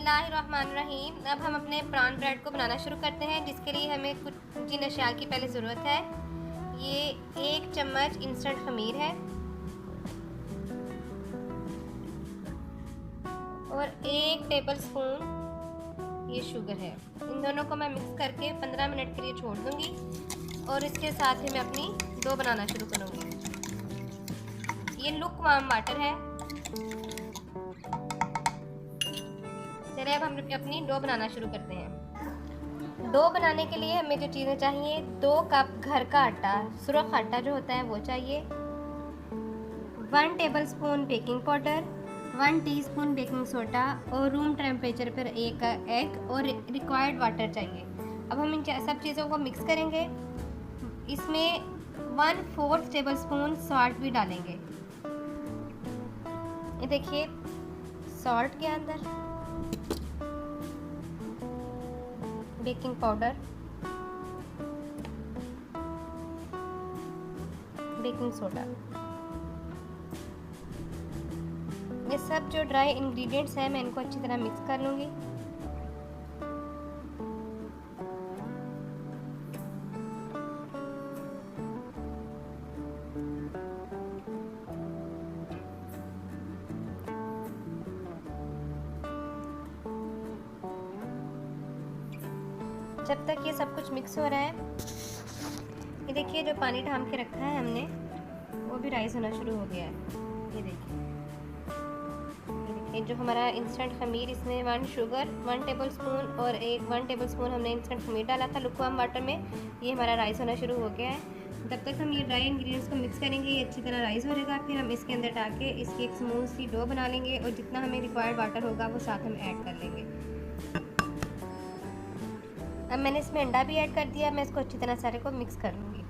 बिस्मिल्लाहिर्रहमानिर्रहीम। अब हम अपने प्रान ब्रेड को बनाना शुरू करते हैं, जिसके लिए हमें कुछ जिन अशिया की पहले ज़रूरत है। ये 1 चम्मच इंस्टेंट खमीर है और 1 टेबल स्पून ये शुगर है। इन दोनों को मैं मिक्स करके 15 मिनट के लिए छोड़ दूंगी और इसके साथ ही मैं अपनी डो बनाना शुरू करूंगी। ये लुकवार्म वाटर है। चलिए अब हम अपनी डो बनाना शुरू करते हैं। डो बनाने के लिए हमें जो चीज़ें चाहिए, 2 कप घर का आटा, सुरख आटा जो होता है वो चाहिए, 1 table spoon baking powder, 1 teaspoon baking soda और रूम टेम्परेचर पर 1 एग और रिक्वायर्ड वाटर चाहिए। अब हम इन सब चीज़ों को मिक्स करेंगे। इसमें 1/4 टेबल स्पून सॉल्ट भी डालेंगे। ये देखिए सॉल्ट के अंदर बेकिंग पाउडर, बेकिंग सोडा, ये सब जो ड्राई इंग्रेडिएंट्स हैं मैं इनको अच्छी तरह मिक्स कर लूँगी। जब तक ये सब कुछ मिक्स हो रहा है, ये देखिए जो पानी ढाम के रखा है हमने वो भी राइस होना शुरू हो गया है। ये देखिए जो हमारा इंस्टेंट खमीर, इसमें 1 शुगर, 1 टेबल स्पून और 1 टेबल स्पून हमने इंस्टेंट खमीर डाला था लुकवार्म वाटर में। ये हमारा राइस होना शुरू हो गया है। जब तक हम ये ड्राई इंग्रेडिएंट्स को मिक्स करेंगे ये अच्छी तरह राइस हो जाएगा। फिर हम इसके अंदर डाल के इसकी एक स्मूथ सी डो बना लेंगे और जितना हमें रिक्वायर्ड वाटर होगा वो साथ हम ऐड कर लेंगे। अब मैंने इसमें अंडा भी ऐड कर दिया। मैं इसको अच्छी तरह सारे को मिक्स कर लूँगी।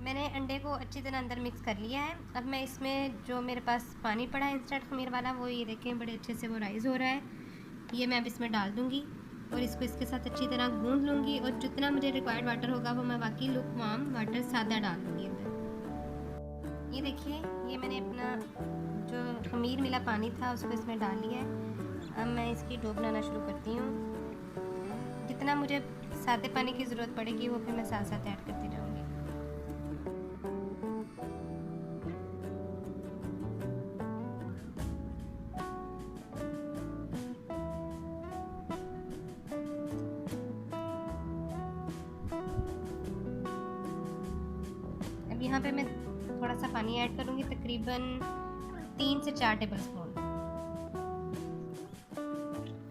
मैंने अंडे को अच्छी तरह अंदर मिक्स कर लिया है। अब मैं इसमें जो मेरे पास पानी पड़ा है इंस्टेंट खमीर वाला, वो ये देखें बड़े अच्छे से वो राइस हो रहा है। ये मैं अब इसमें डाल दूँगी और इसको इसके साथ अच्छी तरह गूंद लूँगी और जितना मुझे रिक्वायर्ड वाटर होगा वो मैं बाकी लुकवार्म वाटर सादा डाल दूँगी अंदर। ये देखिए ये मैंने अपना जो खमीर मिला पानी था उसको इसमें डाल लिया है। अब मैं इसकी डो बनाना शुरू करती हूँ। जितना मुझे सादे पानी की ज़रूरत पड़ेगी वो फिर मैं साथ साथ ऐड करती जाऊँगी। अब यहाँ पे मैं थोड़ा सा पानी ऐड करूँगी, तकरीबन 3 से 4 टेबल स्पून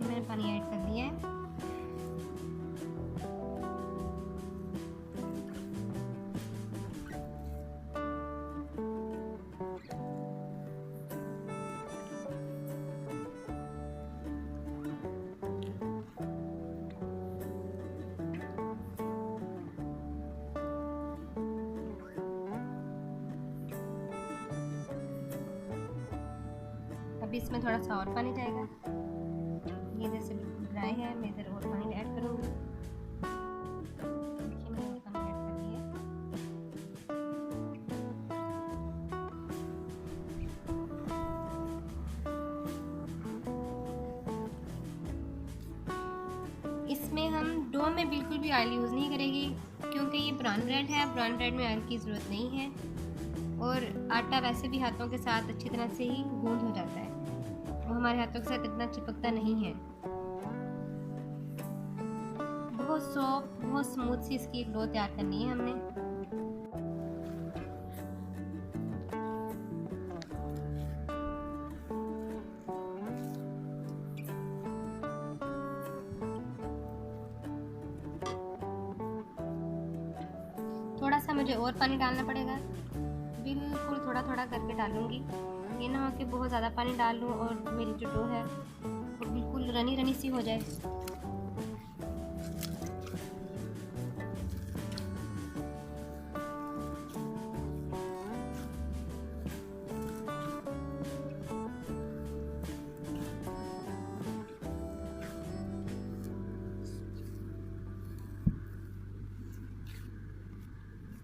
मैंने पानी ऐड कर दिया है। अभी इसमें थोड़ा सा और पानी जाएगा। ये जैसे बिल्कुल ड्राई है, मैं इधर और पानी ऐड करूँगी। देखिए मैंने और पानी ऐड कर दिया। इसमें हम डो में बिल्कुल भी ऑयल यूज़ नहीं करेंगे क्योंकि ये ब्राउन ब्रेड है। ब्राउन ब्रेड में ऑयल की ज़रूरत नहीं है और आटा वैसे भी हाथों के साथ अच्छी तरह से ही गूंद हो जाता है, वो हमारे हाथों के साथ इतना चिपकता नहीं है। बहुत सॉफ्ट, बहुत स्मूथ सी इसकी डो तैयार करनी है हमने। थोड़ा सा मुझे और पानी डालना पड़ेगा, बिल्कुल थोड़ा थोड़ा करके डालूंगी। ये ना हो कि बहुत ज़्यादा पानी डाल लूँ और मेरी जो डो है वो बिल्कुल रनी रनी सी हो जाए।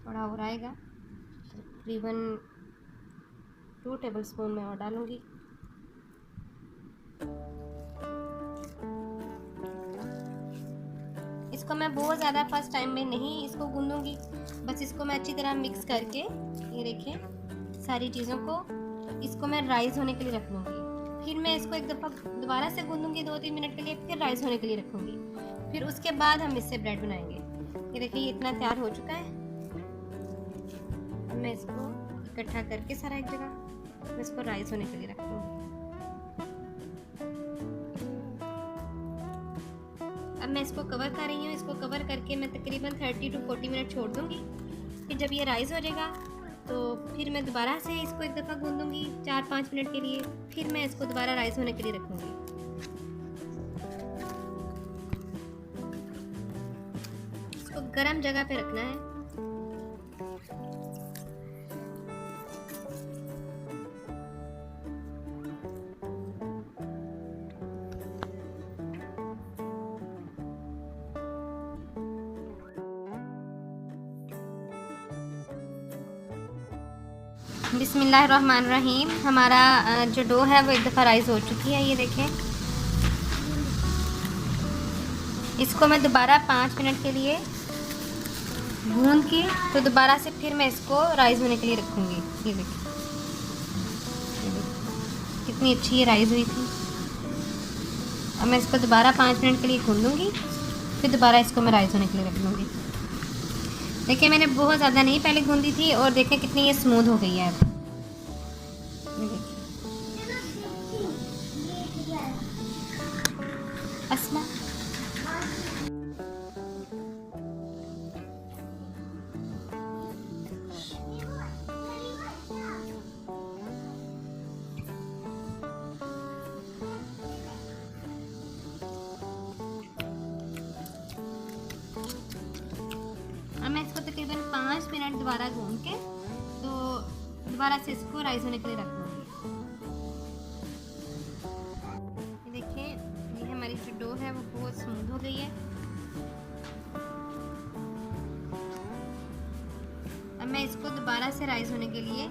थोड़ा और आएगा, तकरीबन 2 टेबल स्पून मैं और डालूँगी। इसको मैं बहुत ज़्यादा फर्स्ट टाइम में नहीं इसको गूंदूंगी, बस इसको मैं अच्छी तरह मिक्स करके, ये देखें सारी चीज़ों को, इसको मैं राइस होने के लिए रख लूँगी। फिर मैं इसको एक दफ़ा दोबारा से गूंदूंगी 2-3 मिनट के लिए, फिर राइस होने के लिए रखूँगी। फिर उसके बाद हम इससे ब्रेड बनाएंगे। ये देखिए ये इतना तैयार हो चुका है। अब मैं इसको इकट्ठा करके सारा एक जगह मैं इसको राइस होने के लिए रख दूँगी। अब मैं इसको कवर कर रही हूँ। इसको कवर करके मैं तकरीबन 30 to 40 मिनट छोड़ दूँगी। फिर जब ये राइस हो जाएगा तो फिर मैं दोबारा से इसको एक दफ़ा गूंदूंगी 4-5 मिनट के लिए। फिर मैं इसको दोबारा राइस होने के लिए रखूँगी। इसको गर्म जगह पे रखना है। बिस्मिल्लाहिर्रहमानिर्रहीम। हमारा जो डो है वो एक दफ़ा राइस हो चुकी है, ये देखें। इसको मैं दोबारा 5 मिनट के लिए गूंद के तो दोबारा से फिर मैं इसको राइस होने के लिए रखूँगी। ये देखें कितनी अच्छी ये राइस हुई थी। अब मैं इसको दोबारा 5 मिनट के लिए गूंदूँगी, फिर दोबारा इसको मैं राइस होने के लिए रख लूँगी। देखिए मैंने बहुत ज़्यादा नहीं पहले गूंदी थी और देखें कितनी ये स्मूथ हो गई है। अस्मा अब मैं इसको तकरीबन 5 मिनट दोबारा गूंद के तो दोबारा से इसको राइस होने के लिए रख दूँगी। ये देखिए ये हमारी जो डो है वो बहुत स्मूथ हो गई है। अब मैं इसको दोबारा से राइस होने के लिए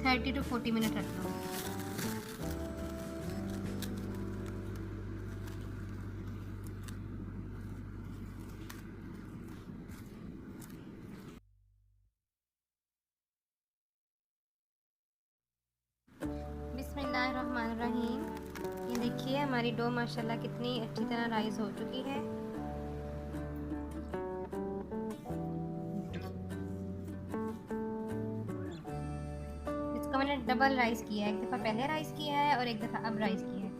30 to 40 मिनट रख दूँगी। बिस्मिल्लाहिर्रहमानिर्रहीम। ये देखिए हमारी डो माशाल्लाह कितनी अच्छी तरह राइस हो चुकी है। इसको मैंने डबल राइस किया है, एक दफ़ा पहले राइस किया है और एक दफ़ा अब राइस किया है।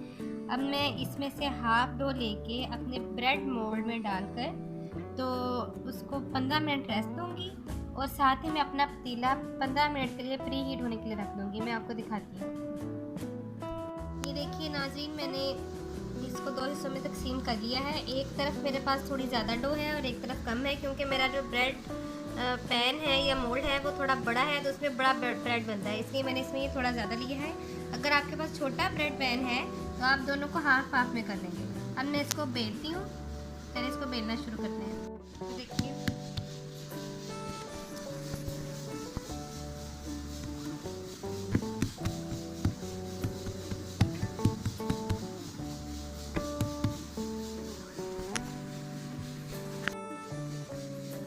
अब मैं इसमें से हाफ डो लेके अपने ब्रेड मोल्ड में डालकर तो उसको 15 मिनट रेस्ट दूँगी और साथ ही मैं अपना पतीला 15 मिनट के लिए प्री हीट होने के लिए रख दूँगी। मैं आपको दिखाती हूँ। ये देखिए नाज़रीन, मैंने इसको 2 हिस्सों में तकसीम कर लिया है। एक तरफ मेरे पास थोड़ी ज़्यादा डो है और एक तरफ कम है, क्योंकि मेरा जो ब्रेड पैन है या मोल्ड है वो थोड़ा बड़ा है तो उसमें बड़ा ब्रेड बनता है, इसलिए मैंने इसमें ये थोड़ा ज़्यादा लिया है। अगर आपके पास छोटा ब्रेड पैन है तो आप दोनों को हाफ हाफ में कर लेंगे। अब मैं इसको बेलती हूँ। पहले इसको बेलना शुरू करते हैं। तो देखिए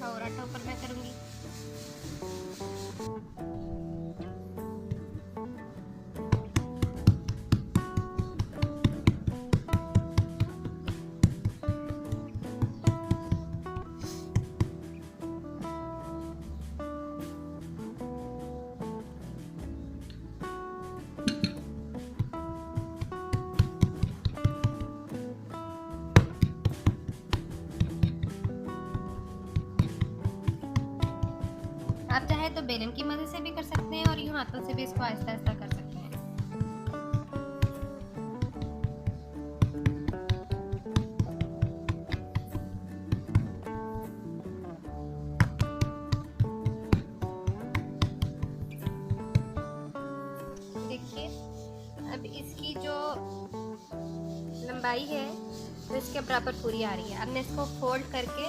और आटा ऊपर मैं करूँगी। आप चाहे तो बेलन की मदद से भी कर सकते हैं और यूं हाथों से भी इसको आहिस्ता आहिस्ता कर सकते हैं। देखिए अब इसकी जो लंबाई है तो इसके बराबर पूरी आ रही है। अब मैं इसको फोल्ड करके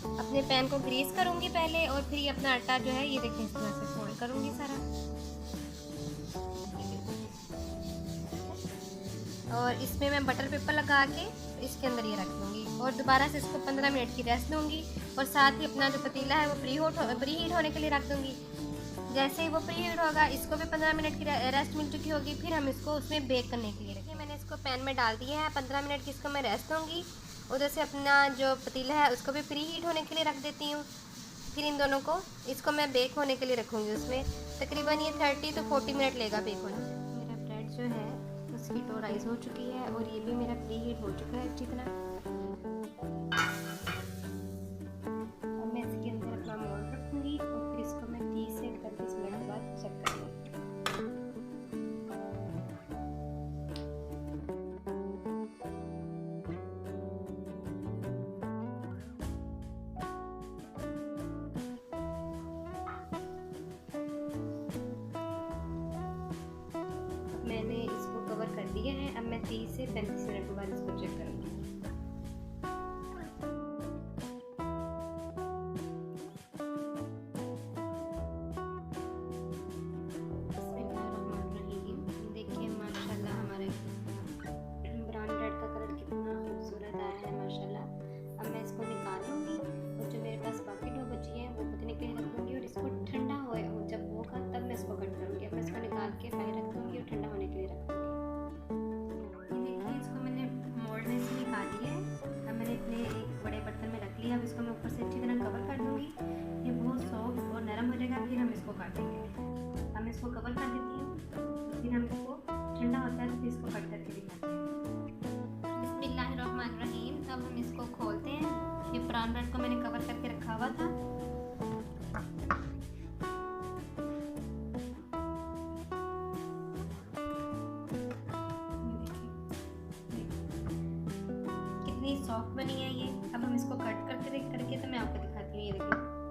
अपने पैन को ग्रीस करूंगी पहले और फिर ये अपना आटा जो है ये देखिए इस तरह से फोल्ड करूंगी सारा, और इसमें मैं बटर पेपर लगा के इसके अंदर ये रख दूंगी और दोबारा से इसको 15 मिनट की रेस्ट दूँगी और साथ ही अपना जो पतीला है वो प्री हीट होने के लिए रख दूँगी। जैसे ही वो प्री हीट होगा, इसको भी 15 मिनट की रेस्ट मिल चुकी होगी, फिर हम इसको उसमें बेक करने के लिए रखें। मैंने इसको पैन में डाल दिया है, 15 मिनट की इसको मैं रेस्ट दूँगी। उधर से अपना जो पतीला है उसको भी प्री हीट होने के लिए रख देती हूँ। फिर इन दोनों को इसको मैं बेक होने के लिए रखूँगी। उसमें तकरीबन ये 30 to 40 मिनट लेगा बेक होने में। मेरा ब्रेड जो है उसकी डो राइस हो चुकी है और ये भी मेरा प्री हीट हो चुका है अच्छी तरह। अब मैं इसके अंदर अपना मोल्ड रखूँगी और फिर इसको मैं 30 से 35 मिनट के बाद चेक करूँगी। मैंने इसको कवर कर दिया है। अब मैं 30 से 35 मिनट के बाद इसको चेक करूँगी। देखिए माशाल्लाह हमारे ब्राउन ब्रेड का कलर कितना खूबसूरत आया है माशाल्लाह। अब मैं इसको निकाल लूँगी और जो मेरे पास बाकी डो बची है वो पकने के लिए रख दूँगी और इसको ठंडा हो जब होगा तब मैं इसको कट करूँगी। अब मैं इसको निकाल के बाहर रख दूँगी और ठंडा होने के लिए रख दूँगी। ये देखिए इसको मैंने मोल्ड में से निकाल लिया है। अब मैंने अपने एक बड़े बर्तन में रख लिया। अब इसको मैं ऊपर से अच्छी तरह कवर कर दूँगी। ये बहुत सॉफ्ट और नरम हो जाएगा, फिर हम इसको काटेंगे। अब मैं इसको कवर कर देती हूँ, फिर हम इसको ठंडा होता है तो फिर इसको कट करके दिखाते हैं। बिस्मिल्लाहिर्रहमानिर्रहीम। अब हम इसको खोलते हैं। ये ब्राउन ब्रेड को मैंने कवर करके रखा हुआ था। कितनी सॉफ्ट बनी है ये। अब हम इसको कट करके तो मैं आपको दिखाती हूँ। ये देखिए